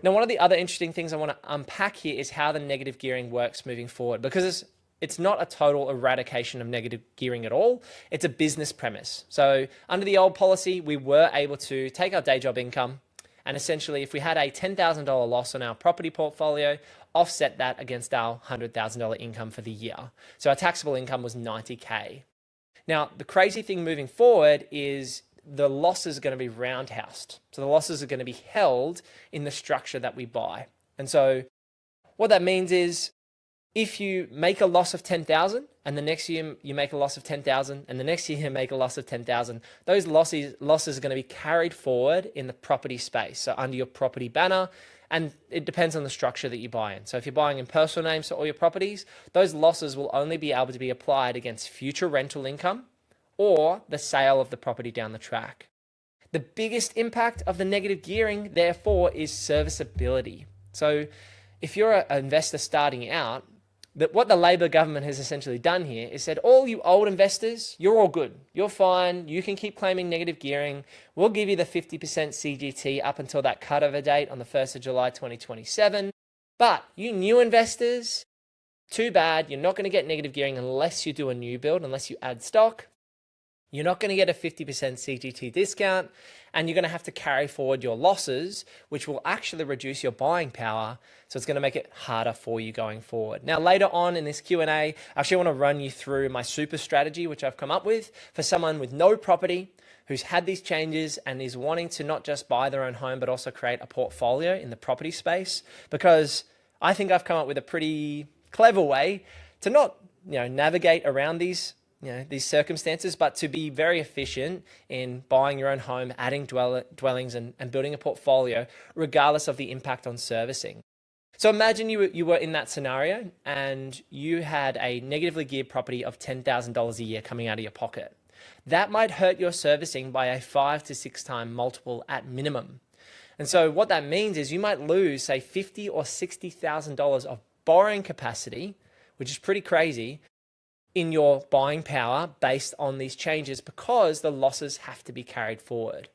Now, one of the other interesting things I want to unpack here is how the negative gearing works moving forward, because it's not a total eradication of negative gearing at all. It's a business premise. So under the old policy, we were able to take our day job income and essentially, if we had a $10,000 loss on our property portfolio, offset that against our $100,000 income for the year. So our taxable income was $90K. Now, the crazy thing moving forward is the losses are going to be roundhoused. So the losses are going to be held in the structure that we buy. And so what that means is if you make a loss of 10,000 and the next year you make a loss of 10,000 and the next year you make a loss of 10,000, those losses are going to be carried forward in the property space. So under your property banner, and it depends on the structure that you buy in. So if you're buying in personal names for all your properties, those losses will only be able to be applied against future rental income or the sale of the property down the track. The biggest impact of the negative gearing, therefore, is serviceability. So if you're an investor starting out, what the Labor government has essentially done here is said, all you old investors, you're all good. You're fine. You can keep claiming negative gearing. We'll give you the 50% CGT up until that cutover date on the 1st of July 2027. But you new investors, too bad. You're not going to get negative gearing unless you do a new build, unless you add stock. You're not going to get a 50% CGT discount, and you're going to have to carry forward your losses, which will actually reduce your buying power. So it's going to make it harder for you going forward. Now, later on in this Q&A, I actually want to run you through my super strategy, which I've come up with for someone with no property who's had these changes and is wanting to not just buy their own home, but also create a portfolio in the property space, because I think I've come up with a pretty clever way to not, navigate around these circumstances, but to be very efficient in buying your own home, adding dwellings and building a portfolio, regardless of the impact on servicing. So imagine you were in that scenario and you had a negatively geared property of $10,000 a year coming out of your pocket. That might hurt your servicing by a 5 to 6 time multiple at minimum. And so what that means is you might lose, say, $50,000 or $60,000 of borrowing capacity, which is pretty crazy, in your buying power based on these changes, because the losses have to be carried forward.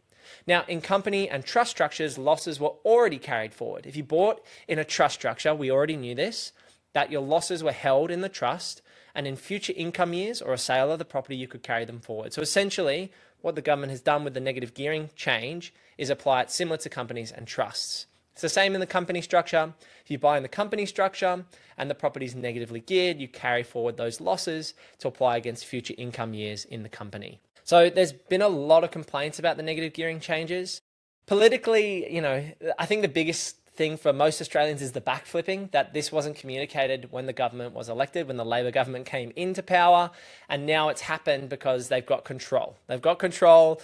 Now, in company and trust structures, losses were already carried forward. If you bought in a trust structure, we already knew this, that your losses were held in the trust, and in future income years or a sale of the property, you could carry them forward. So essentially, what the government has done with the negative gearing change is apply it similar to companies and trusts. It's the same in the company structure. If you buy in the company structure and the property is negatively geared, you carry forward those losses to apply against future income years in the company. So there's been a lot of complaints about the negative gearing changes. Politically, I think the biggest thing for most Australians is the backflipping, that this wasn't communicated when the government was elected, when the Labor government came into power, and now it's happened because they've got control. They've got control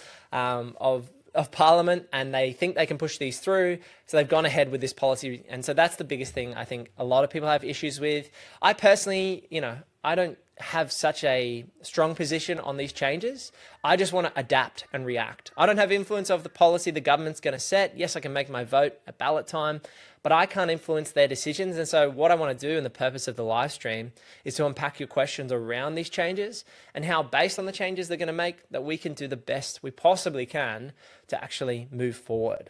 of Parliament, and they think they can push these through. So they've gone ahead with this policy. And so that's the biggest thing I think a lot of people have issues with. I personally, I don't have such a strong position on these changes. I just want to adapt and react. I don't have influence of the policy the government's going to set. Yes, I can make my vote at ballot time, but I can't influence their decisions. And so what I want to do, and the purpose of the live stream, is to unpack your questions around these changes and how, based on the changes they're going to make, that we can do the best we possibly can to actually move forward.